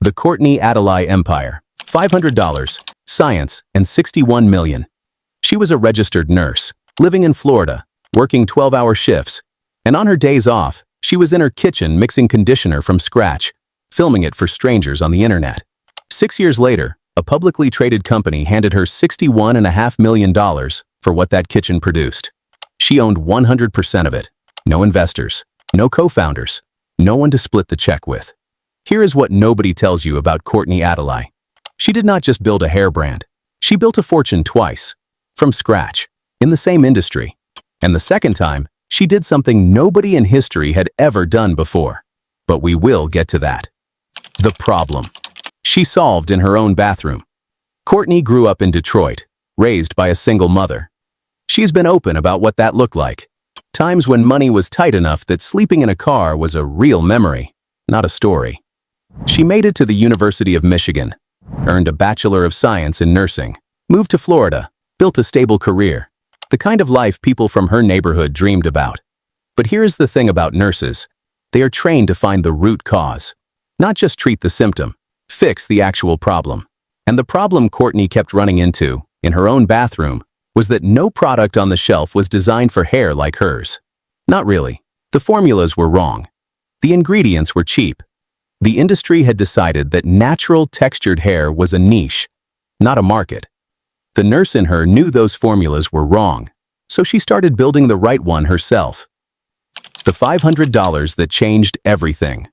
The Courtney Adelai Empire. $500, science, and $61 million. She was a registered nurse, living in Florida, working 12-hour shifts, and on her days off, she was in her kitchen mixing conditioner from scratch, filming it for strangers on the internet. 6 years later, a publicly traded company handed her $61.5 million for what that kitchen produced. She owned 100% of it. No investors, no co-founders, no one to split the check with. Here is what nobody tells you about Courtney Adelai. She did not just build a hair brand. She built a fortune twice, from scratch, in the same industry. And the second time, she did something nobody in history had ever done before. But we will get to that. The problem. She solved in her own bathroom. Courtney grew up in Detroit, raised by a single mother. She's been open about what that looked like. Times when money was tight enough that sleeping in a car was a real memory, not a story. She made it to the University of Michigan, earned a Bachelor of Science in nursing, moved to Florida, built a stable career, the kind of life people from her neighborhood dreamed about. But here's the thing about nurses. They are trained to find the root cause, not just treat the symptom, fix the actual problem. And the problem Courtney kept running into, in her own bathroom, was that no product on the shelf was designed for hair like hers. Not really. The formulas were wrong. The ingredients were cheap. The industry had decided that natural textured hair was a niche, not a market. The nurse in her knew those formulas were wrong, so she started building the right one herself. The $500 that changed everything.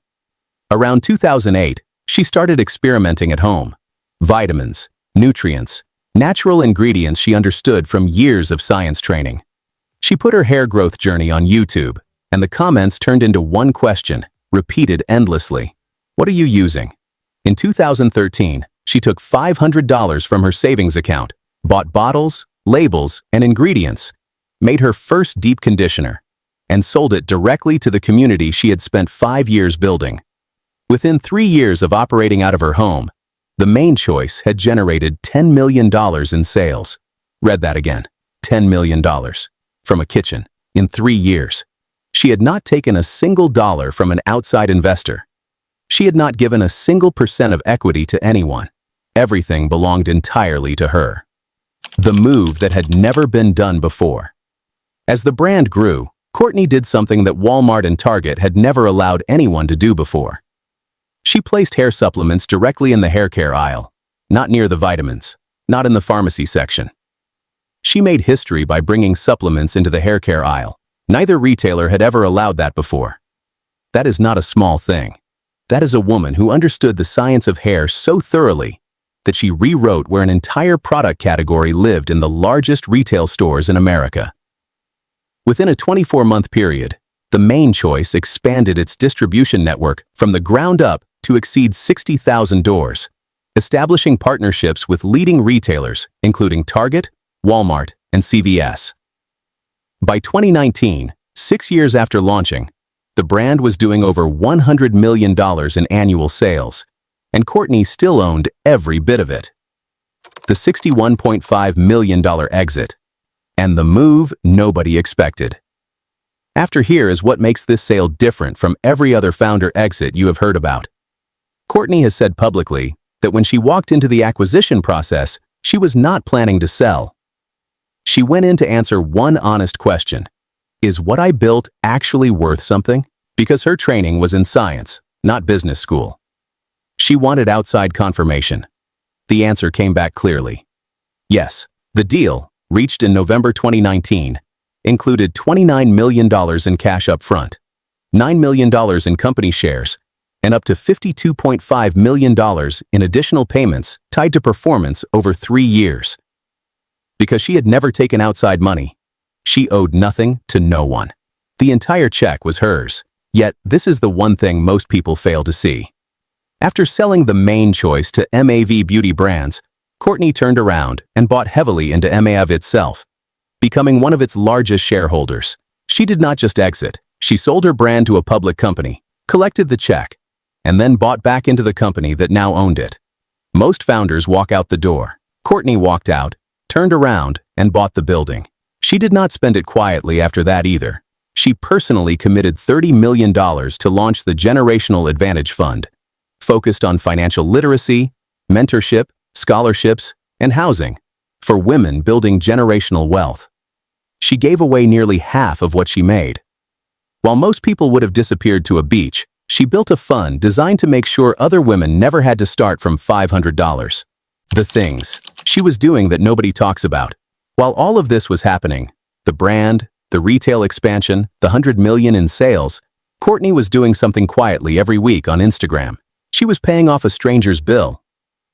Around 2008, she started experimenting at home. Vitamins, nutrients, natural ingredients she understood from years of science training. She put her hair growth journey on YouTube, and the comments turned into one question, repeated endlessly. What are you using? In 2013, she took $500 from her savings account, bought bottles, labels, and ingredients, made her first deep conditioner, and sold it directly to the community she had spent 5 years building. Within 3 years of operating out of her home, the main choice had generated $10 million in sales. Read that again. $10 million. From a kitchen. In 3 years. She had not taken a single dollar from an outside investor. She had not given a single percent of equity to anyone. Everything belonged entirely to her. The move that had never been done before. As the brand grew, Courtney did something that Walmart and Target had never allowed anyone to do before. She placed hair supplements directly in the hair care aisle, not near the vitamins, not in the pharmacy section. She made history by bringing supplements into the hair care aisle. Neither retailer had ever allowed that before. That is not a small thing. That is a woman who understood the science of hair so thoroughly that she rewrote where an entire product category lived in the largest retail stores in America. Within a 24-month period, the main choice expanded its distribution network from the ground up to exceed 60,000 doors, establishing partnerships with leading retailers, including Target, Walmart, and CVS. By 2019, 6 years after launching, the brand was doing over $100 million in annual sales, and Courtney still owned every bit of it. The $61.5 million exit, and the move nobody expected. After here is what makes this sale different from every other founder exit you have heard about. Courtney has said publicly that when she walked into the acquisition process, she was not planning to sell. She went in to answer one honest question. Is what I built actually worth something? Because her training was in science, not business school. She wanted outside confirmation. The answer came back clearly. Yes, the deal, reached in November 2019, included $29 million in cash up front, $9 million in company shares, and up to $52.5 million in additional payments tied to performance over 3 years. Because she had never taken outside money, she owed nothing to no one. The entire check was hers. Yet, this is the one thing most people fail to see. After selling the main choice to MAV Beauty Brands, Courtney turned around and bought heavily into MAV itself, becoming one of its largest shareholders. She did not just exit. She sold her brand to a public company, collected the check, and then bought back into the company that now owned it. Most founders walk out the door. Courtney walked out, turned around, and bought the building. She did not spend it quietly after that either. She personally committed $30 million to launch the Generational Advantage Fund, focused on financial literacy, mentorship, scholarships, and housing for women building generational wealth. She gave away nearly half of what she made. While most people would have disappeared to a beach, she built a fund designed to make sure other women never had to start from $500. The things she was doing that nobody talks about. While all of this was happening, the brand, the retail expansion, the 100 million in sales, Courtney was doing something quietly every week on Instagram. She was paying off a stranger's bill.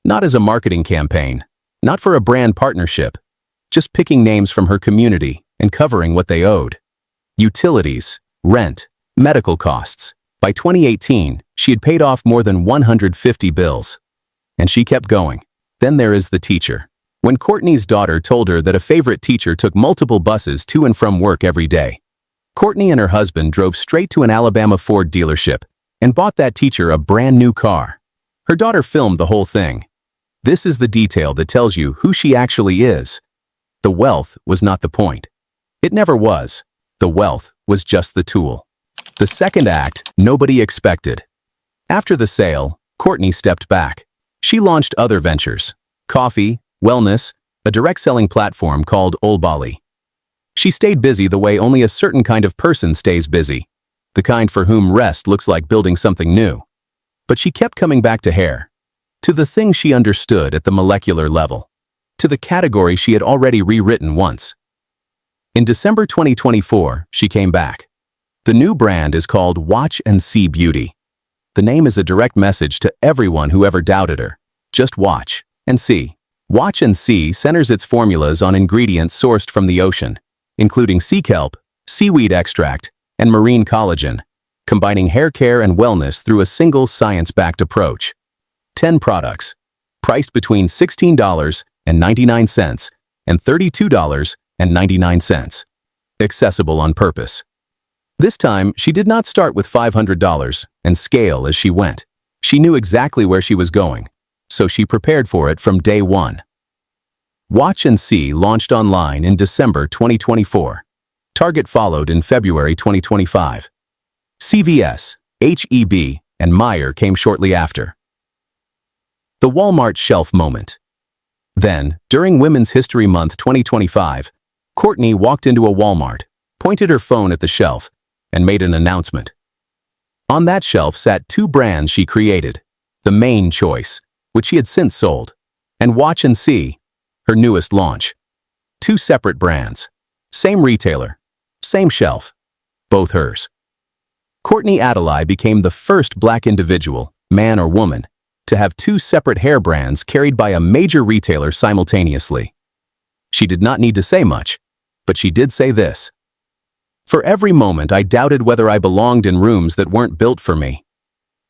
Not as a marketing campaign, not for a brand partnership, just picking names from her community and covering what they owed. Utilities, rent, medical costs. By 2018, she had paid off more than 150 bills. And she kept going. Then there is the teacher. When Courtney's daughter told her that a favorite teacher took multiple buses to and from work every day, Courtney and her husband drove straight to an Alabama Ford dealership and bought that teacher a brand new car. Her daughter filmed the whole thing. This is the detail that tells you who she actually is. The wealth was not the point. It never was. The wealth was just the tool. The second act, nobody expected. After the sale, Courtney stepped back. She launched other ventures: coffee, wellness, a direct selling platform called Olbali. She stayed busy the way only a certain kind of person stays busy, the kind for whom rest looks like building something new. But she kept coming back to hair, to the thing she understood at the molecular level, to the category she had already rewritten once. In December 2024, she came back. The new brand is called Watch and See Beauty. The name is a direct message to everyone who ever doubted her. Just watch and see. Watch and See centers its formulas on ingredients sourced from the ocean, including sea kelp, seaweed extract, and marine collagen, combining hair care and wellness through a single science-backed approach. 10 products, priced between $16.99 and $32.99. Accessible on purpose. This time, she did not start with $500 and scale as she went. She knew exactly where she was going, so she prepared for it from day one. Watch and See launched online in December 2024. Target followed in February 2025. CVS, H-E-B, and Meijer came shortly after. The Walmart shelf moment. Then, during Women's History Month 2025, Courtney walked into a Walmart, pointed her phone at the shelf, and made an announcement. On that shelf sat two brands she created: the Main Choice, which she had since sold, and Watch and See, her newest launch. Two separate brands, same retailer, same shelf, both hers. Courtney Adelai became the first Black individual, man or woman, to have two separate hair brands carried by a major retailer simultaneously. She did not need to say much, but she did say this: "For every moment I doubted whether I belonged in rooms that weren't built for me."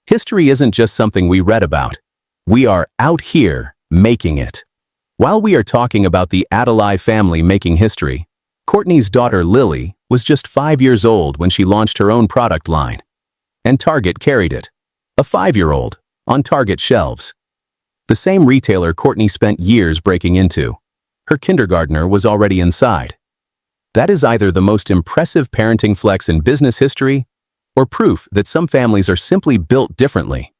History isn't just something we read about. We are out here making it. While we are talking about the Adelai family making history, Courtney's daughter Lily was just 5 years old when she launched her own product line. And Target carried it. A 5-year-old, on Target shelves. The same retailer Courtney spent years breaking into. Her kindergartner was already inside. That is either the most impressive parenting flex in business history, or proof that some families are simply built differently.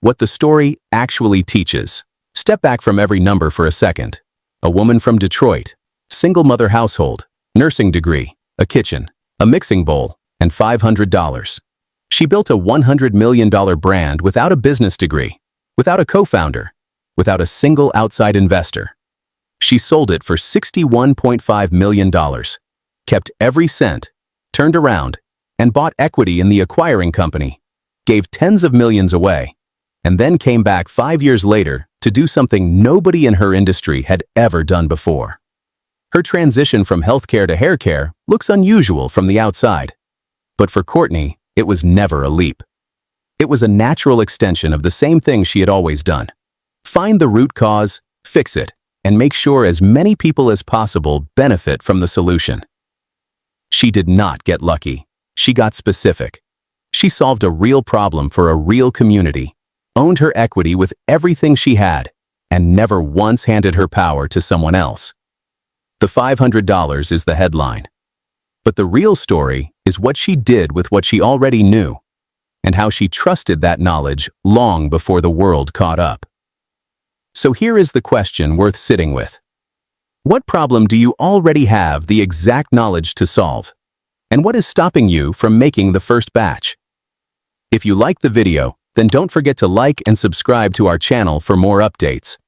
What the story actually teaches. Step back from every number for a second. A woman from Detroit, single mother household, nursing degree, a kitchen, a mixing bowl, and $500. She built a $100 million brand without a business degree, without a co-founder, without a single outside investor. She sold it for $61.5 million, kept every cent, turned around, and bought equity in the acquiring company, gave tens of millions away, and then came back 5 years later to do something nobody in her industry had ever done before. Her transition from healthcare to hair care looks unusual from the outside, but for Courtney, it was never a leap. It was a natural extension of the same thing she had always done. Find the root cause, fix it, and make sure as many people as possible benefit from the solution. She did not get lucky. She got specific. She solved a real problem for a real community, owned her equity with everything she had, and never once handed her power to someone else. The $500 is the headline. But the real story is what she did with what she already knew. and how she trusted that knowledge long before the world caught up. So here is the question worth sitting with. What problem do you already have the exact knowledge to solve? And what is stopping you from making the first batch? If you liked the video, then don't forget to like and subscribe to our channel for more updates.